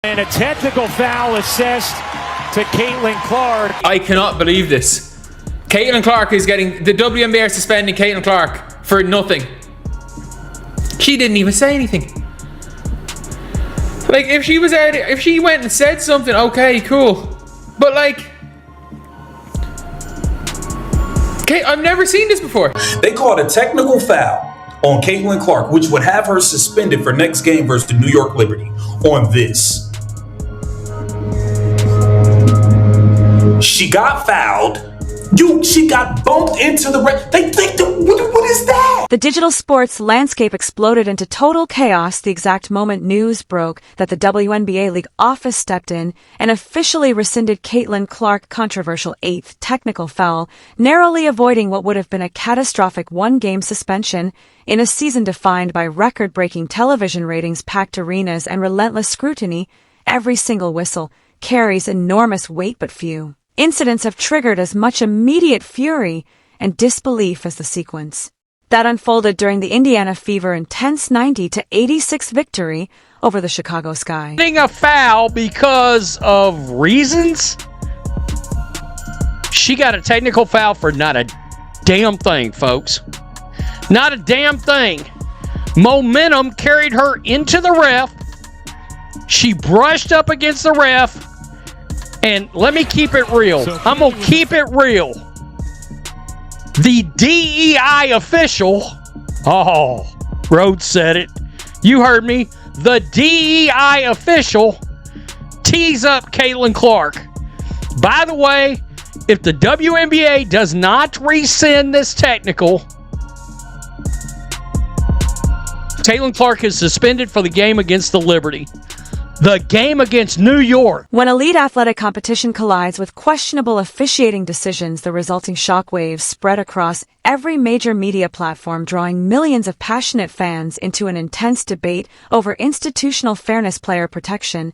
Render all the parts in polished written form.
And a technical foul assessed to Caitlin Clark. I cannot believe this. Caitlin Clark is getting... The WNBA are suspending Caitlin Clark for nothing. She didn't even say anything. Like, if she was out... If she went and said something, okay, cool. But, like... Okay, I've never seen this before. They called a technical foul on Caitlin Clark, which would have her suspended for next game versus the New York Liberty on this. She got fouled. She got bumped into the red. They think what is that? The digital sports landscape exploded into total chaos the exact moment news broke that the WNBA league office stepped in and officially rescinded Caitlin Clark's controversial 8th technical foul, narrowly avoiding what would have been a catastrophic one-game suspension in a season defined by record-breaking television ratings, packed arenas, and relentless scrutiny. Every single whistle carries enormous weight, but few incidents have triggered as much immediate fury and disbelief as the sequence that unfolded during the Indiana Fever intense 90-86 victory over the Chicago Sky. Getting a foul because of reasons? She got a technical foul for not a damn thing, folks. Not a damn thing. Momentum carried her into the ref. She brushed up against the ref. And let me keep it real. I'm going to keep it real. The DEI official, Rhodes said it. You heard me. The DEI official tees up Caitlin Clark. By the way, if the WNBA does not rescind this technical, Caitlin Clark is suspended for the game against the Liberty. The game against New York. When elite athletic competition collides with questionable officiating decisions, the resulting shockwaves spread across every major media platform, drawing millions of passionate fans into an intense debate over institutional fairness, player protection,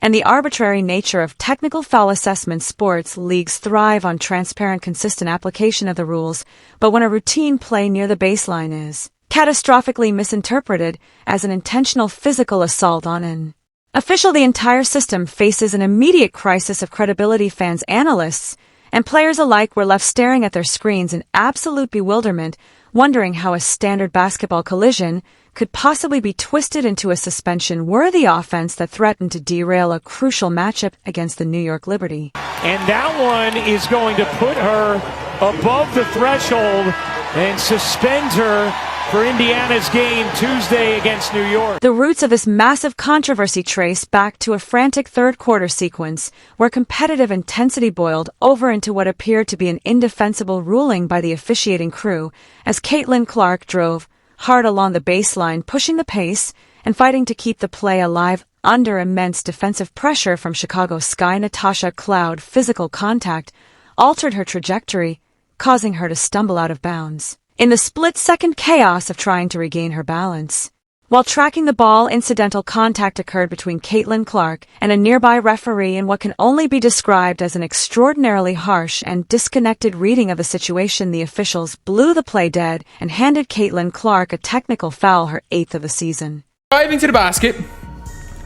and the arbitrary nature of technical foul assessment. Sports leagues thrive on transparent, consistent application of the rules, but when a routine play near the baseline is catastrophically misinterpreted as an intentional physical assault on an official, the entire system faces an immediate crisis of credibility. Fans, analysts, and players alike were left staring at their screens in absolute bewilderment, wondering how a standard basketball collision could possibly be twisted into a suspension-worthy offense that threatened to derail a crucial matchup against the New York Liberty. And that one is going to put her above the threshold and suspend her for Indiana's game Tuesday against New York. The roots of this massive controversy trace back to a frantic third-quarter sequence where competitive intensity boiled over into what appeared to be an indefensible ruling by the officiating crew as Caitlin Clark drove hard along the baseline, pushing the pace and fighting to keep the play alive under immense defensive pressure from Chicago Sky Natasha Cloud. Physical contact altered her trajectory, causing her to stumble out of bounds in the split-second chaos of trying to regain her balance. While tracking the ball, incidental contact occurred between Caitlin Clark and a nearby referee in what can only be described as an extraordinarily harsh and disconnected reading of the situation. The officials blew the play dead and handed Caitlin Clark a technical foul, her 8th of the season. Driving to the basket.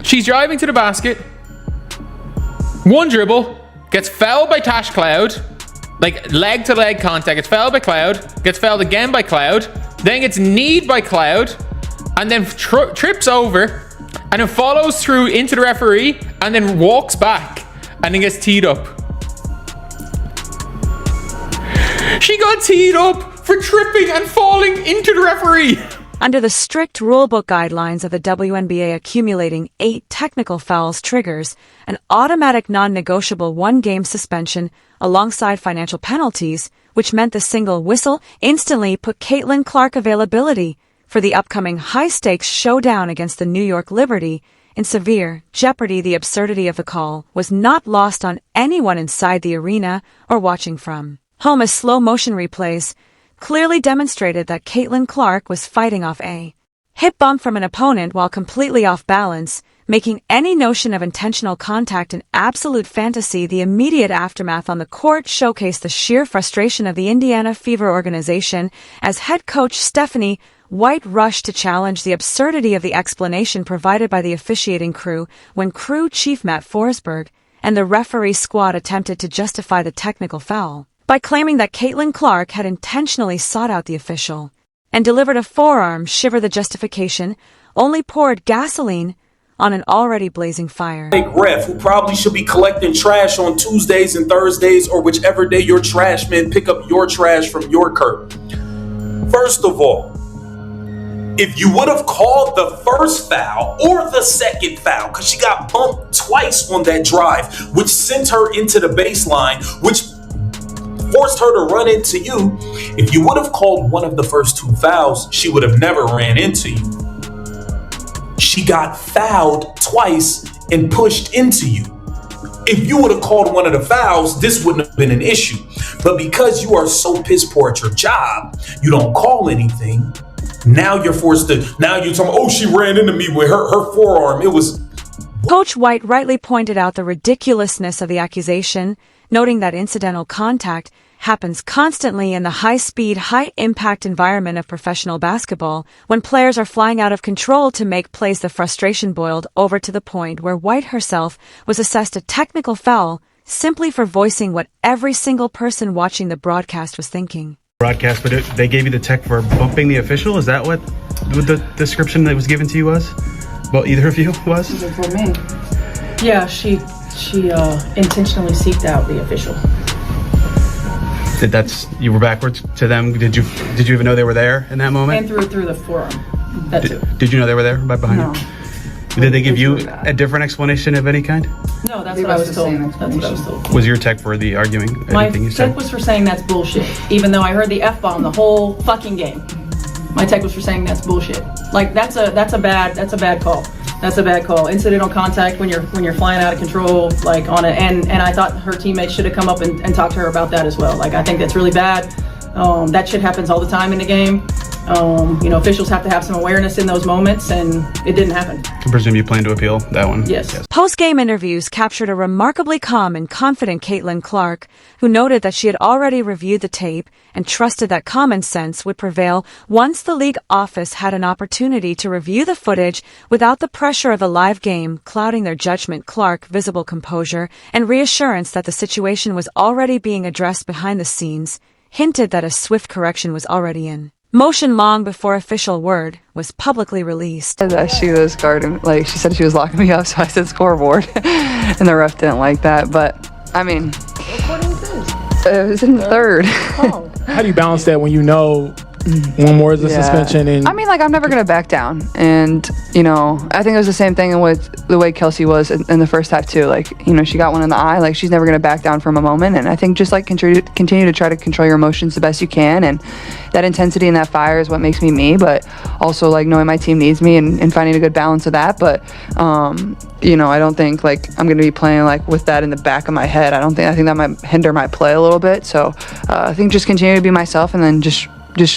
She's driving to the basket. One dribble. Gets fouled by Tash Cloud. Like, leg-to-leg contact. Gets fouled by Cloud. Gets fouled again by Cloud. Then gets kneed by Cloud. And then trips over. And then follows through into the referee. And then walks back. And then gets teed up. She got teed up for tripping and falling into the referee. Under the strict rulebook guidelines of the WNBA, accumulating 8 technical fouls triggers an automatic non-negotiable one-game suspension alongside financial penalties, which meant the single whistle instantly put Caitlin Clark availability for the upcoming high-stakes showdown against the New York Liberty in severe jeopardy. The absurdity of the call was not lost on anyone inside the arena or watching from home, as slow-motion replays clearly demonstrated that Caitlin Clark was fighting off a hip bump from an opponent while completely off balance, making any notion of intentional contact an absolute fantasy. The immediate aftermath on the court showcased the sheer frustration of the Indiana Fever organization as head coach Stephanie White rushed to challenge the absurdity of the explanation provided by the officiating crew when crew chief Matt Forsberg and the referee squad attempted to justify the technical foul by claiming that Caitlin Clark had intentionally sought out the official and delivered a forearm shiver. The justification only poured gasoline on an already blazing fire. Ref who probably should be collecting trash on Tuesdays and Thursdays or whichever day your trash men pick up your trash from your curb. First of all, if you would have called the first foul or the second foul, because she got bumped twice on that drive, which sent her into the baseline, which forced her to run into you. If you would have called one of the first two fouls, she would have never ran into you. She got fouled twice and pushed into you. If you would have called one of the fouls, this wouldn't have been an issue. But because you are so piss poor at your job, you don't call anything. Now you're forced to, now you're talking, oh, she ran into me with her forearm. It was. Coach White rightly pointed out the ridiculousness of the accusation, noting that incidental contact happens constantly in the high-speed, high-impact environment of professional basketball. When players are flying out of control to make plays, the frustration boiled over to the point where White herself was assessed a technical foul simply for voicing what every single person watching the broadcast was thinking. Broadcast, but they gave you the tech for bumping the official? Is that what the description that was given to you was? Well, either of you was? For me. Yeah, she intentionally seeked out the official. You were backwards to them? Did you even know they were there in that moment? And through the forearm. That's it. Did you know they were there right behind No. you? Did they give you a different explanation of any kind? No, that's what I was told. That's what I was told. Was your tech for the arguing My anything you said? tech was for saying that's bullshit, even though I heard the F-bomb the whole fucking game. My tech was for saying that's bullshit. Like that's a bad call. That's a bad call. Incidental contact when you're flying out of control, like on it. And I thought her teammates should have come up and talked to her about that as well. Like I think that's really bad. That shit happens all the time in the game. Officials have to have some awareness in those moments, and it didn't happen. I presume you plan to appeal that one? Yes. Post-game interviews captured a remarkably calm and confident Caitlin Clark, who noted that she had already reviewed the tape and trusted that common sense would prevail once the league office had an opportunity to review the footage without the pressure of a live game clouding their judgment. Clark, visible composure and reassurance that the situation was already being addressed behind the scenes, hinted that a swift correction was already in motion long before official word was publicly released. That she was guarding, like she said she was locking me up, so I said scoreboard, and the ref didn't like that. But I mean, it was in the third. Oh. How do you balance that when you know one more is a suspension? And I mean, like I'm never gonna back down, and I think it was the same thing with the way Kelsey was in the first half too. Like she got one in the eye. Like she's never gonna back down from a moment, and I think just like continue to try to control your emotions the best you can, and that intensity and that fire is what makes me. But also like knowing my team needs me and finding a good balance of that. But I don't think like I'm gonna be playing like with that in the back of my head. I think that might hinder my play a little bit. So I think just continue to be myself, and then just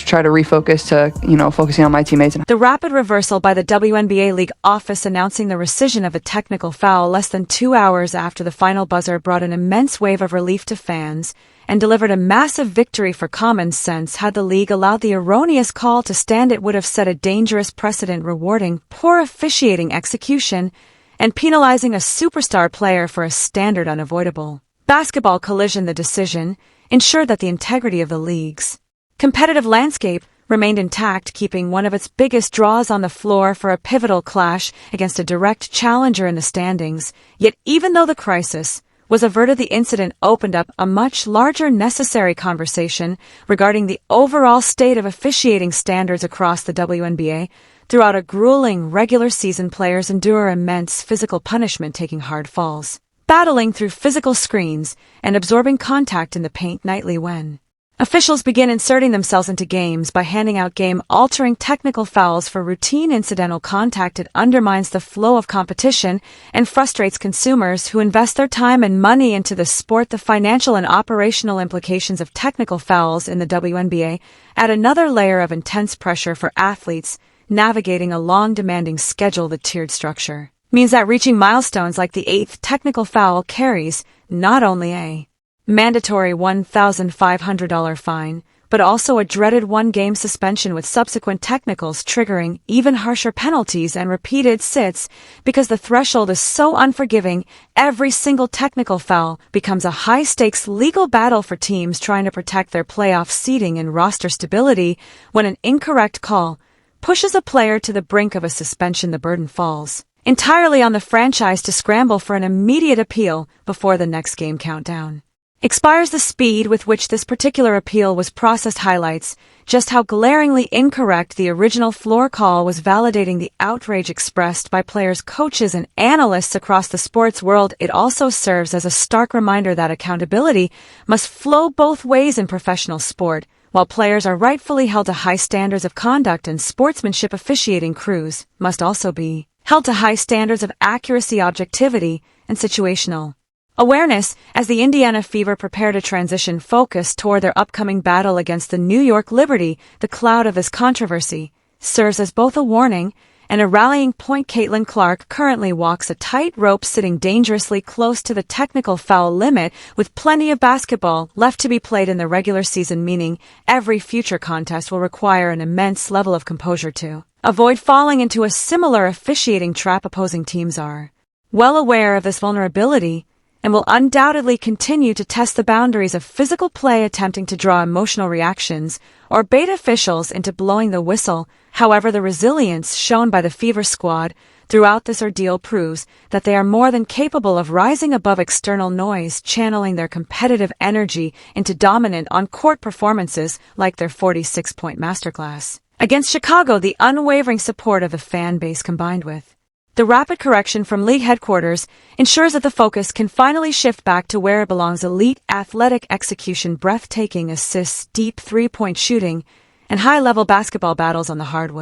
try to refocus to, focusing on my teammates. The rapid reversal by the WNBA League office announcing the rescission of a technical foul less than 2 hours after the final buzzer brought an immense wave of relief to fans and delivered a massive victory for common sense. Had the league allowed the erroneous call to stand, it would have set a dangerous precedent, rewarding poor officiating execution and penalizing a superstar player for a standard unavoidable basketball collision. The decision ensured that the integrity of the league's competitive landscape remained intact, keeping one of its biggest draws on the floor for a pivotal clash against a direct challenger in the standings. Yet even though the crisis was averted, the incident opened up a much larger necessary conversation regarding the overall state of officiating standards across the WNBA. Throughout a grueling regular season, players endure immense physical punishment, taking hard falls, battling through physical screens, and absorbing contact in the paint nightly. When officials begin inserting themselves into games by handing out game-altering technical fouls for routine incidental contact, it undermines the flow of competition and frustrates consumers who invest their time and money into the sport. The financial and operational implications of technical fouls in the WNBA add another layer of intense pressure for athletes navigating a long, demanding schedule. The tiered structure means that reaching milestones like the 8th technical foul carries not only a mandatory $1,500 fine, but also a dreaded one-game suspension with subsequent technicals triggering even harsher penalties and repeated sits. Because the threshold is so unforgiving, every single technical foul becomes a high-stakes legal battle for teams trying to protect their playoff seeding and roster stability. When an incorrect call pushes a player to the brink of a suspension, the burden falls entirely on the franchise to scramble for an immediate appeal before the next game countdown expires. The speed with which this particular appeal was processed highlights just how glaringly incorrect the original floor call was, validating the outrage expressed by players, coaches, and analysts across the sports world. It also serves as a stark reminder that accountability must flow both ways in professional sport. While players are rightfully held to high standards of conduct and sportsmanship, officiating crews must also be held to high standards of accuracy, objectivity, and situational awareness. As the Indiana Fever prepare to transition focus toward their upcoming battle against the New York Liberty, the cloud of this controversy serves as both a warning and a rallying point. Caitlin Clark currently walks a tightrope, sitting dangerously close to the technical foul limit, with plenty of basketball left to be played in the regular season, meaning every future contest will require an immense level of composure to avoid falling into a similar officiating trap. Opposing teams are well aware of this vulnerability and will undoubtedly continue to test the boundaries of physical play, attempting to draw emotional reactions or bait officials into blowing the whistle. However, the resilience shown by the Fever squad throughout this ordeal proves that they are more than capable of rising above external noise, channeling their competitive energy into dominant on-court performances like their 46-point masterclass against Chicago. The unwavering support of the fan base combined with the rapid correction from league headquarters ensures that the focus can finally shift back to where it belongs: elite athletic execution, breathtaking assists, deep three-point shooting, and high-level basketball battles on the hardwood.